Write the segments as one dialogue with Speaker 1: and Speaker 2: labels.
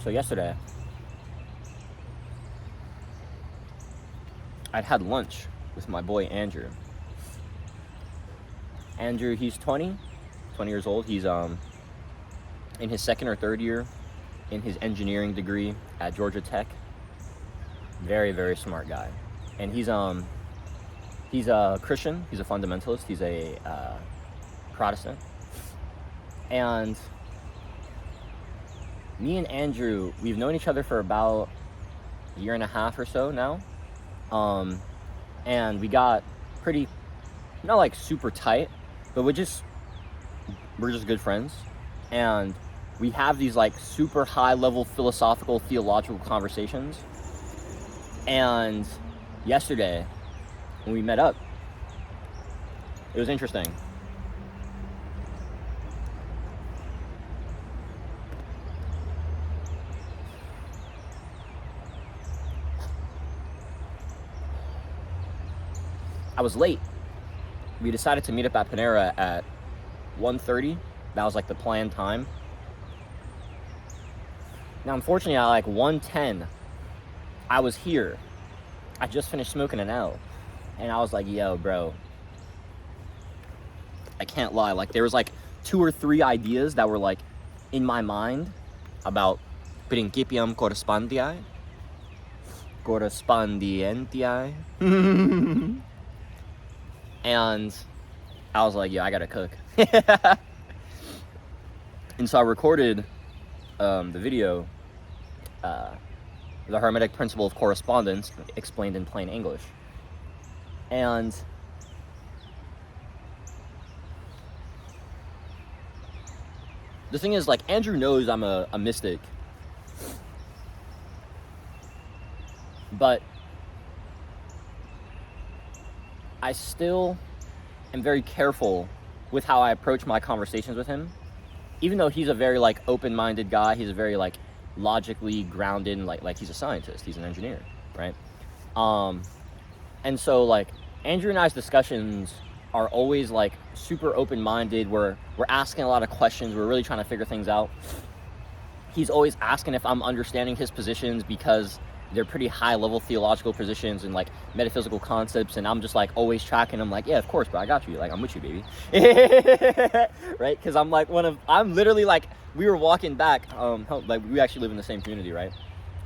Speaker 1: So yesterday, I'd had lunch with my boy Andrew. Andrew, he's 20 years old. He's in his second or third year in his engineering degree at Georgia Tech. Very, very smart guy. And he's a Christian. He's a fundamentalist. He's a Protestant. And me and Andrew, we've known each other for about a year and a half or so now. And we got pretty, not like super tight, but we're just good friends. And we have these like super high level philosophical, theological conversations. And yesterday, when we met up, it was interesting. I was late. We decided to meet up at Panera at 1:30. That was like the planned time. Now, unfortunately, at like 1:10, I was here. I just finished smoking an L. And I was like, yo, bro, I can't lie. Like, there was like 2 or 3 ideas that were like in my mind about principium correspondientiae. And I was like, yeah, I gotta cook. And so I recorded the video, the Hermetic Principle of Correspondence, explained in plain English. And the thing is, like, Andrew knows I'm a mystic. But I still am very careful with how I approach my conversations with him. Even though he's a very, like, open-minded guy, he's a very, like, logically grounded, and like he's a scientist, he's an engineer, right? And so, like, Andrew and I's discussions are always, like, super open-minded. We're asking a lot of questions. We're really trying to figure things out. He's always asking if I'm understanding his positions because they're pretty high-level theological positions and, like, metaphysical concepts, and I'm just, like, always tracking him, like, yeah, of course, bro, I got you. Like, I'm with you, baby. Right? Because I'm, like, I'm literally, like, we were walking back, like, we actually live in the same community, right?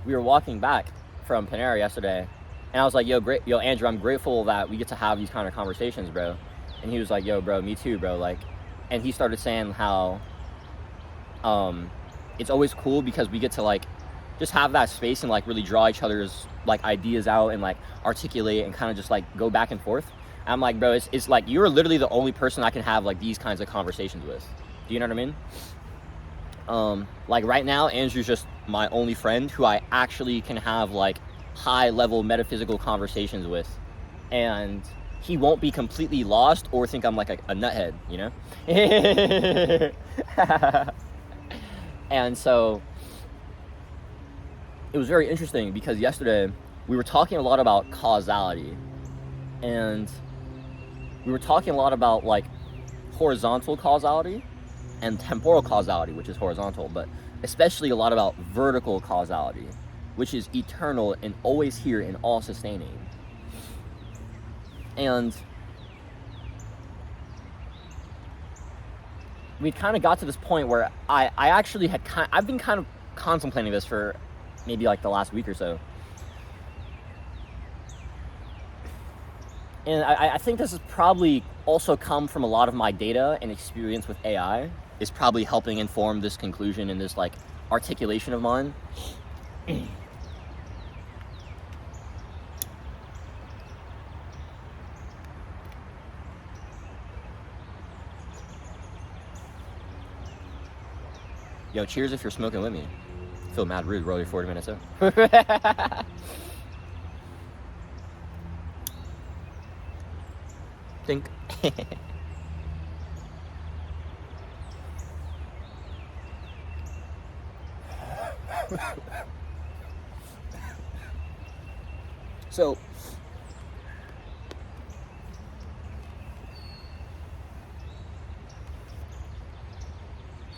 Speaker 1: We were walking back from Panera yesterday, and I was like, yo, Andrew, I'm grateful that we get to have these kind of conversations, bro. And he was like, yo, bro, me too, bro. Like, and he started saying how it's always cool because we get to, like, just have that space and, like, really draw each other's, like, ideas out and, like, articulate and kind of just, like, go back and forth. And I'm like, bro, it's like, you're literally the only person I can have, like, these kinds of conversations with. Do you know what I mean? Like, right now, Andrew's just my only friend who I actually can have, like, high-level metaphysical conversations with. And he won't be completely lost or think I'm, like, a nuthead, you know? And so it was very interesting because yesterday we were talking a lot about causality, and we were talking a lot about, like, horizontal causality and temporal causality, which is horizontal, but especially a lot about vertical causality, which is eternal and always here and all sustaining. And we kind of got to this point where I actually had I've been kind of contemplating this for maybe like the last week or so. And I think this has probably also come from a lot of my data and experience with AI is probably helping inform this conclusion and this, like, articulation of mine. Yo, cheers if you're smoking with me. I feel mad rude, we're only 40 minutes up. Think. So,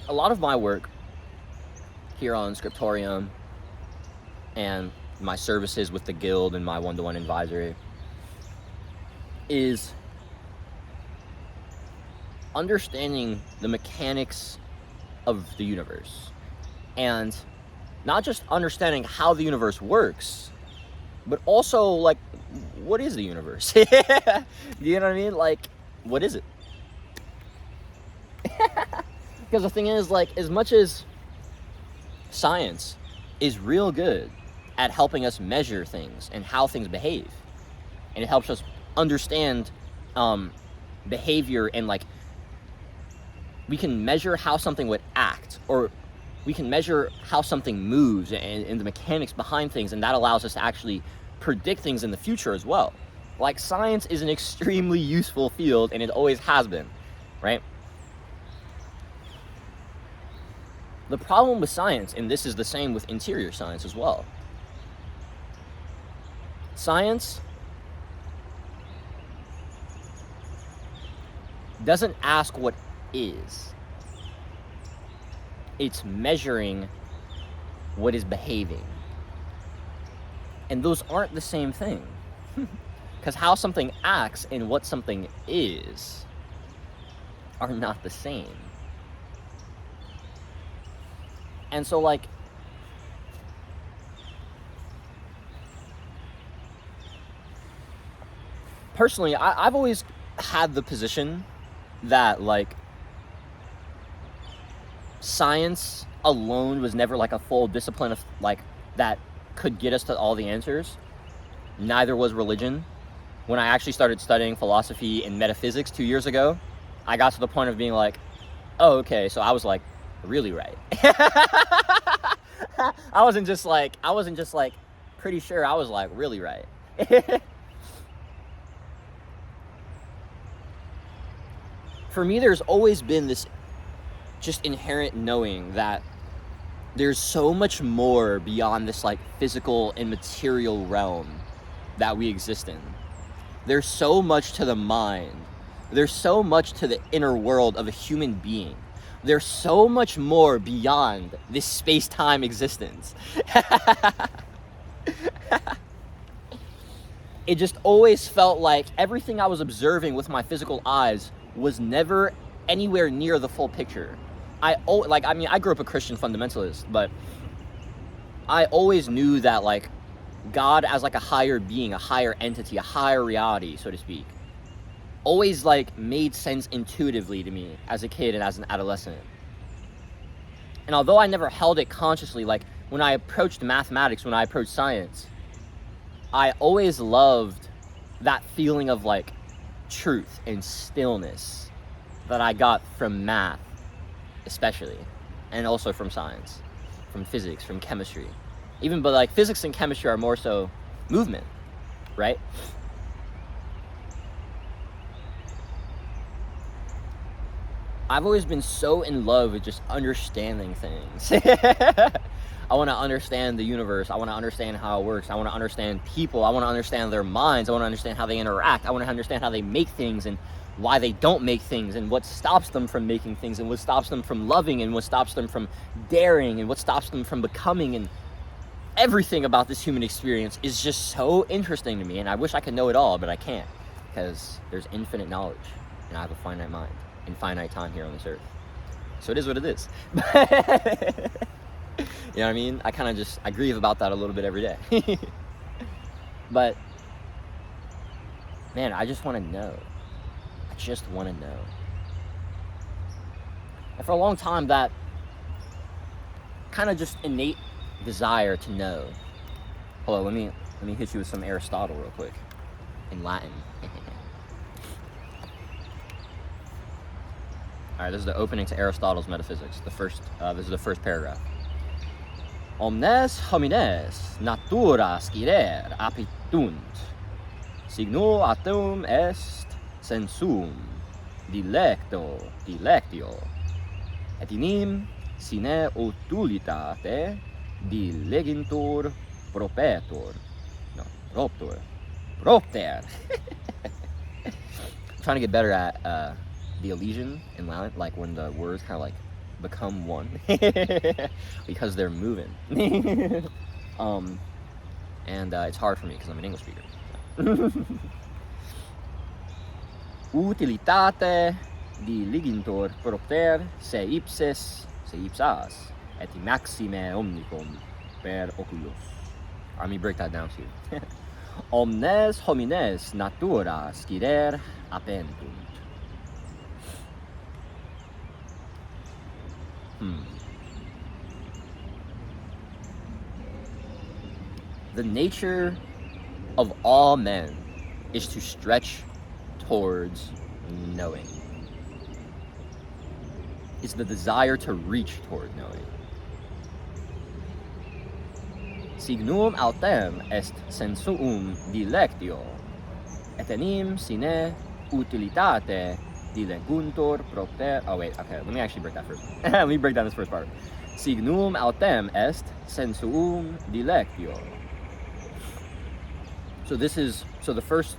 Speaker 1: a lot of my work here on Scriptōrium and my services with the guild and my one-to-one advisory is understanding the mechanics of the universe, and not just understanding how the universe works, but also like, what is the universe? You know what I mean? Like, what is it? Because the thing is, like, as much as science is real good at helping us measure things and how things behave, and it helps us understand behavior, and like, we can measure how something would act, or we can measure how something moves and the mechanics behind things, and that allows us to actually predict things in the future as well. Like, science is an extremely useful field, and it always has been, right? The problem with science, and this is the same with interior science as well, science doesn't ask what is. It's measuring what is behaving. And those aren't the same thing. Because how something acts and what something is are not the same. And so, like, personally, I've always had the position that, like, science alone was never like a full discipline of like that could get us to all the answers. Neither was religion. When I actually started studying philosophy and metaphysics 2 years ago, I got to the point of being like, oh, okay, so I was like really right. I wasn't just like pretty sure, I was like really right. For me, there's always been this just inherent knowing that there's so much more beyond this like physical and material realm that we exist in. There's so much to the mind. There's so much to the inner world of a human being. There's so much more beyond this space-time existence. It just always felt like everything I was observing with my physical eyes was never anywhere near the full picture. I grew up a Christian fundamentalist, but I always knew that, like, God as like a higher being, a higher entity, a higher reality, so to speak, always like made sense intuitively to me as a kid and as an adolescent. And although I never held it consciously, like when I approached mathematics, when I approached science, I always loved that feeling of like truth and stillness that I got from math, especially, and also from science, from physics, from chemistry. But like physics and chemistry are more so movement, right? I've always been so in love with just understanding things. I want to understand the universe. I want to understand how it works. I want to understand people. I want to understand their minds. I want to understand how they interact. I want to understand how they make things and why they don't make things, and what stops them from making things, and what stops them from loving, and what stops them from daring, and what stops them from becoming. And everything about this human experience is just so interesting to me, and I wish I could know it all, but I can't, because there's infinite knowledge, and I have a finite mind and finite time here on this earth. So it is what it is. You know what I mean? I grieve about that a little bit every day. But, man, I just want to know. I just want to know. And for a long time, that kind of just innate desire to know. Hold on, let me hit you with some Aristotle real quick in Latin. All right, this is the opening to Aristotle's Metaphysics. This is the first paragraph. Omnes homines natura scire apitunt, signo atum est sensum dilectio, et inim sine utulitate dilegintur propter. I'm trying to get better at the elision in Latin, like when the words kind of like become one because they're moving. And it's hard for me because I'm an English speaker. Utilitate diligintur propter se ipsas et maxime omnicum per oculos. Let me break that down to you. Omnes homines natura scire appentunt. The nature of all men is to stretch towards knowing. It's the desire to reach toward knowing. Signum autem est sensuum dilectio, et enim sine utilitate dileguntur propter. Oh wait, okay, let me actually break that first. Let me break down this first part. Signum autem est sensuum dilectio. So the first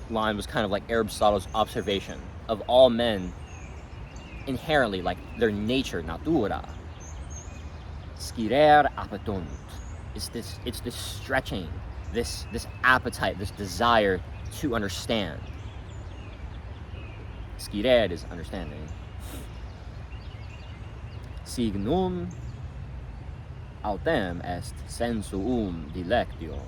Speaker 1: line was kind of like Aristotle's observation of all men inherently, like their nature, natura. Scire appetunt. It's this stretching, this appetite, this desire to understand. Scire is understanding. Signum autem est sensuum dilectio.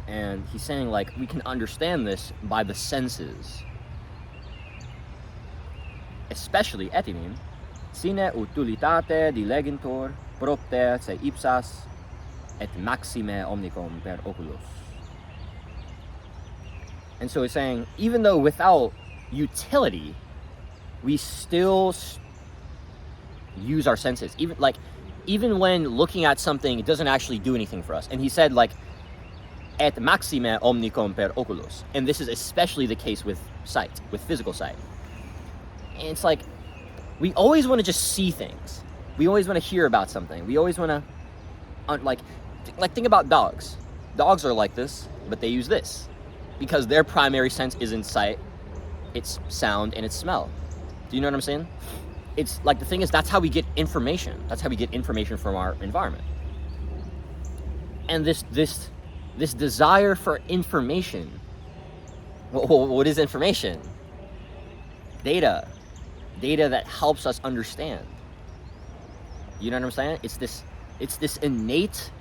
Speaker 1: And he's saying, like, we can understand this by the senses. Especially etinim, sine utilitate dilegentur propter se ipsas et maxime omnicum per oculos. And so he's saying, even though without utility, we still use our senses. Even when looking at something, it doesn't actually do anything for us. And he said, like, et maxime omnicum per oculos. And this is especially the case with sight, with physical sight. And it's like, we always want to just see things. We always want to hear about something. We always want to, think about dogs. Dogs are like this, but they use this. Because their primary sense isn't sight, it's sound and it's smell. Do you know what I'm saying? It's like, the thing is, that's how we get information. That's how we get information from our environment. And this desire for information. What is information? Data that helps us understand. You know what I'm saying? It's this innate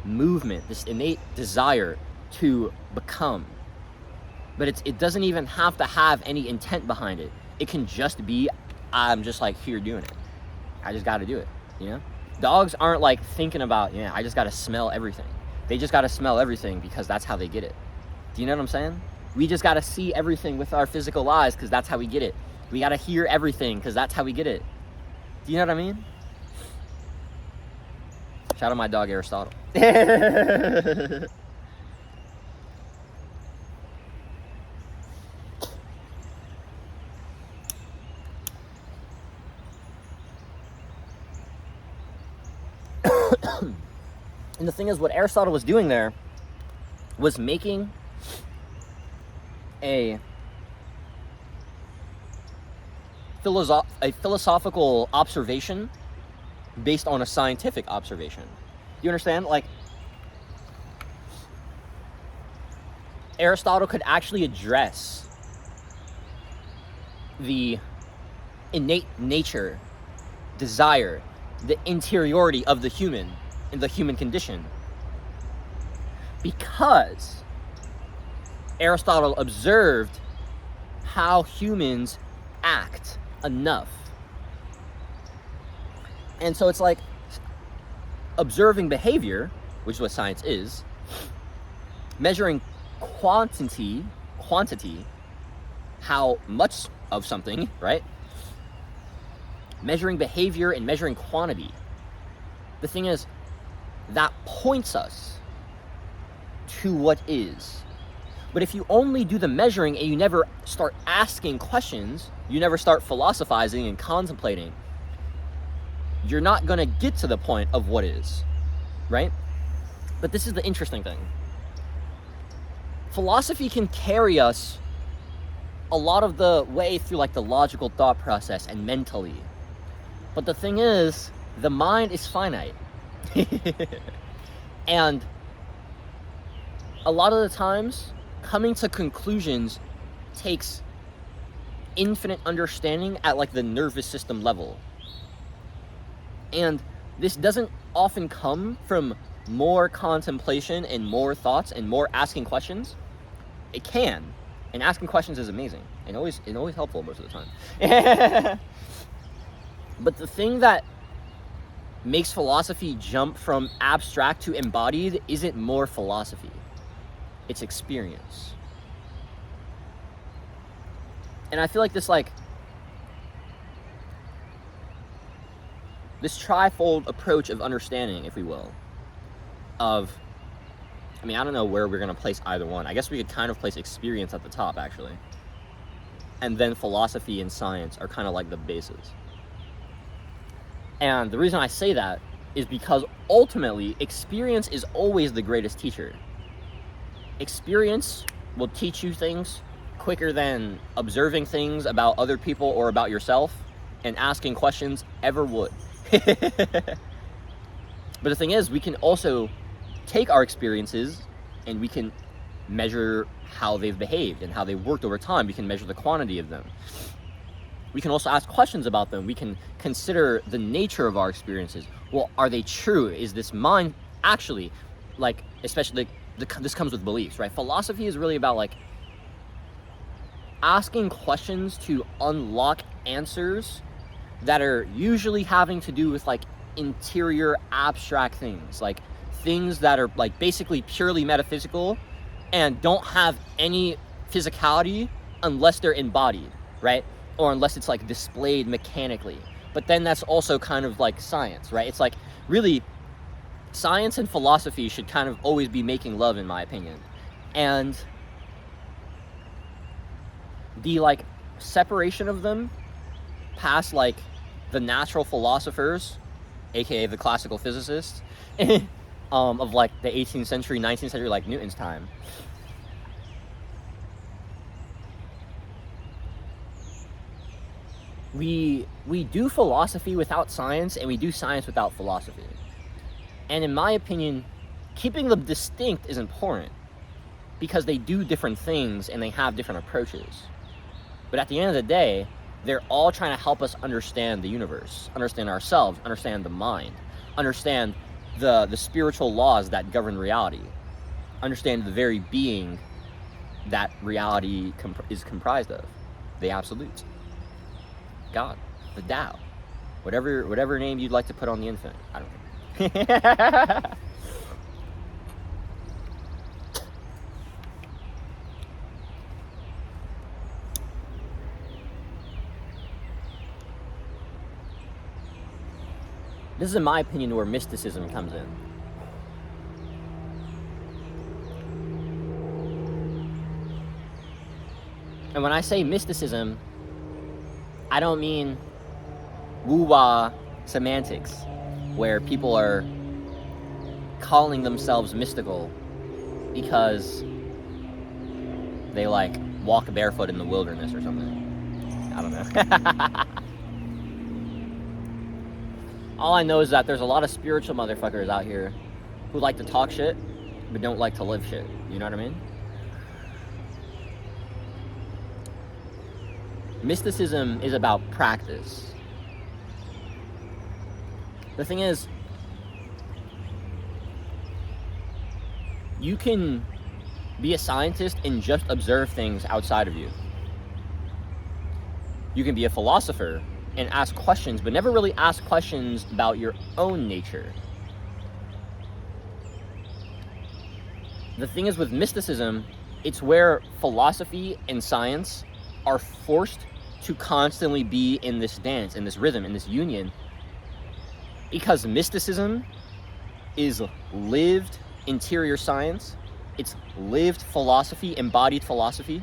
Speaker 1: movement, this innate desire to become. But it doesn't even have to have any intent behind it. It can just be, I'm just like here doing it. I just got to do it, you know? Dogs aren't like thinking about, I just got to smell everything. They just got to smell everything because that's how they get it. Do you know what I'm saying? We just got to see everything with our physical eyes because that's how we get it. We got to hear everything because that's how we get it. Do you know what I mean? Shout out my dog Aristotle. And the thing is, what Aristotle was doing there was making a philosophical observation based on a scientific observation. You understand? Like, Aristotle could actually address the innate nature, desire, the interiority of the human in the human condition, because Aristotle observed how humans act enough. And so it's like observing behavior, which is what science is, measuring quantity, how much of something, right? Measuring behavior and measuring quantity. The thing is, that points us to what is. But if you only do the measuring and you never start asking questions, you never start philosophizing and contemplating, you're not going to get to the point of what is, right? But this is the interesting thing. Philosophy can carry us a lot of the way through like the logical thought process and mentally. But the thing is, the mind is finite. And a lot of the times, coming to conclusions takes infinite understanding at like the nervous system level. And this doesn't often come from more contemplation and more thoughts and more asking questions. It can, and asking questions is amazing and always helpful most of the time. But the thing that makes philosophy jump from abstract to embodied isn't more philosophy, it's experience. And I feel like this trifold approach of understanding, if we will, I don't know where we're going to place either one. I guess we could kind of place experience at the top, actually. And then philosophy and science are kind of like the bases. And the reason I say that is because ultimately, experience is always the greatest teacher. Experience will teach you things quicker than observing things about other people or about yourself and asking questions ever would. But the thing is, we can also take our experiences and we can measure how they've behaved and how they've worked over time. We can measure the quantity of them. We can also ask questions about them. We can consider the nature of our experiences. Well, are they true? Is this mind actually, like, especially this comes with beliefs, right? Philosophy is really about like asking questions to unlock answers that are usually having to do with like interior abstract things, like things that are like basically purely metaphysical and don't have any physicality unless they're embodied, right? Or unless it's like displayed mechanically. But then that's also kind of like science, right? It's like really science and philosophy should kind of always be making love, in my opinion. And the like separation of them past like the natural philosophers, aka the classical physicists, of like the 18th century, 19th century, like Newton's time. We do philosophy without science, and we do science without philosophy. And in my opinion, keeping them distinct is important because they do different things and they have different approaches. But at the end of the day, they're all trying to help us understand the universe, understand ourselves, understand the mind, understand the spiritual laws that govern reality, understand the very being that reality is comprised of, the absolute. God, the Tao, whatever name you'd like to put on the infinite. I don't know. This is, in my opinion, where mysticism comes in. And when I say mysticism, I don't mean woo-wah semantics, where people are calling themselves mystical because they like walk barefoot in the wilderness or something. I don't know. All I know is that there's a lot of spiritual motherfuckers out here who like to talk shit but don't like to live shit. You know what I mean? Mysticism is about practice. The thing is, you can be a scientist and just observe things outside of you. You can be a philosopher and ask questions, but never really ask questions about your own nature. The thing is, with mysticism, it's where philosophy and science are forced to constantly be in this dance, in this rhythm, in this union, because mysticism is lived interior science, it's lived philosophy, embodied philosophy,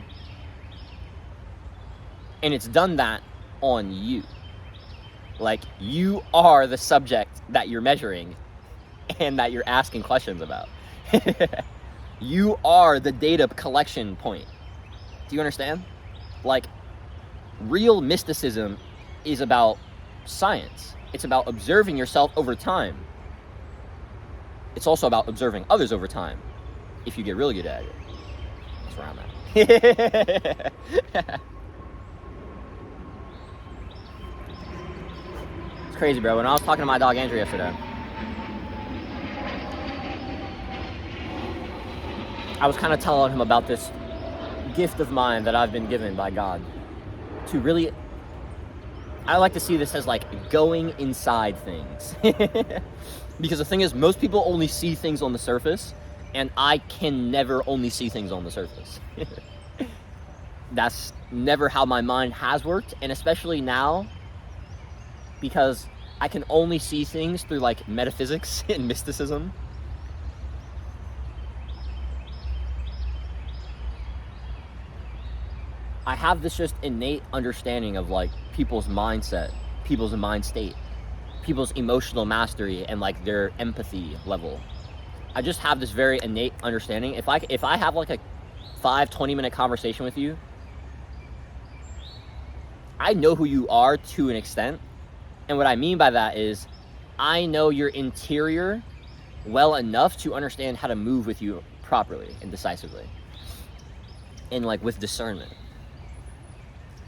Speaker 1: and it's done that on you. Like, you are the subject that you're measuring and that you're asking questions about. You are the data collection point. Do you understand? Like, real mysticism is about science. It's about observing yourself over time. It's also about observing others over time, if you get really good at it. That's where I'm at. It's crazy, bro. When I was talking to my dog Andrew yesterday, I was kind of telling him about this gift of mine that I've been given by God to really, I like to see this as like going inside things. Because the thing is, most people only see things on the surface, and I can never only see things on the surface. That's never how my mind has worked, and especially now, because I can only see things through like metaphysics and mysticism. I have this just innate understanding of like people's mindset, people's mind state, people's emotional mastery, and like their empathy level. I just have this very innate understanding. If I have like a 20 minute conversation with you, I know who you are to an extent. And what I mean by that is I know your interior well enough to understand how to move with you properly and decisively. And like with discernment.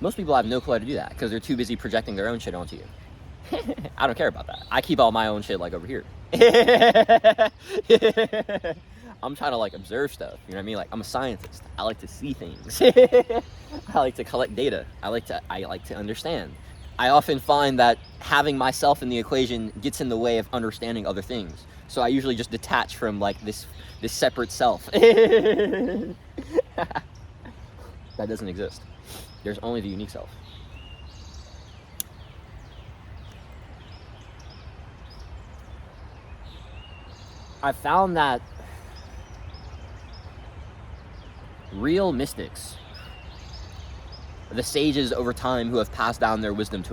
Speaker 1: Most people have no clue how to do that because they're too busy projecting their own shit onto you. I don't care about that. I keep all my own shit like over here. I'm trying to like observe stuff, you know what I mean? Like, I'm a scientist. I like to see things. I like to collect data. I like to understand. I often find that having myself in the equation gets in the way of understanding other things. So I usually just detach from like this separate self. That doesn't exist. There's only the unique self. I found that real mystics, the sages over time who have passed down their wisdom to